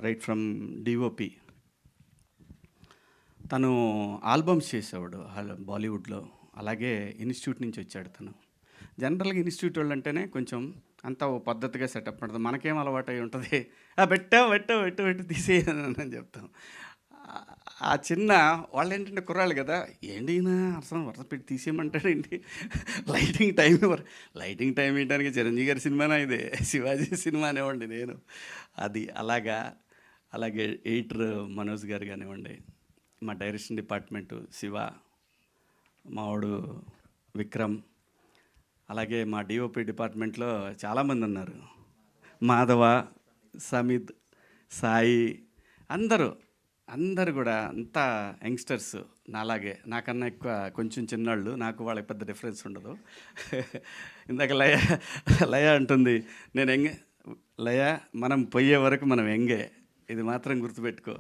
Right from DOP. తను albums చేసేవాడు బాలీవుడ్లో. అలాగే ఇన్స్టిట్యూట్ నుంచి వచ్చాడు తను. జనరల్గా ఇన్స్టిట్యూట్ వాళ్ళు అంటేనే కొంచెం అంతా ఓ పద్ధతిగా సెటప్ ఉంటుంది. మనకేం అలవాటు అయి ఉంటుంది, పెట్టు తీసేయని చెప్తాం. ఆ చిన్న వాళ్ళు ఏంటంటే కుర్రాళ్ళు కదా, ఏంటి అర్థం వరుస పెట్టి తీసేయమంటాడు ఏంటి, లైటింగ్ టైం వేయడానికి చిరంజీవి గారి సినిమానా ఇదే, శివాజీ సినిమా అనేవ్వండి నేను. అది అలాగే ఎడిటర్ మనోజ్ గారు కానివ్వండి, మా డైరెక్షన్ డిపార్ట్మెంటు శివ, మావాడు విక్రమ్, అలాగే మా డిఓపి డిపార్ట్మెంట్లో చాలామంది ఉన్నారు, మాధవ, సమిత్, సాయి, అందరూ కూడా అంతా యంగ్స్టర్స్ నాలాగే, నాకన్నా ఎక్కువ కొంచెం చిన్నాళ్ళు, నాకు వాళ్ళకి పెద్ద డిఫరెన్స్ ఉండదు. ఇందాక లయ అంటుంది, నేను లయ మనం పోయే వరకు మనం ఎంగే, ఇది మాత్రం గుర్తుపెట్టుకో.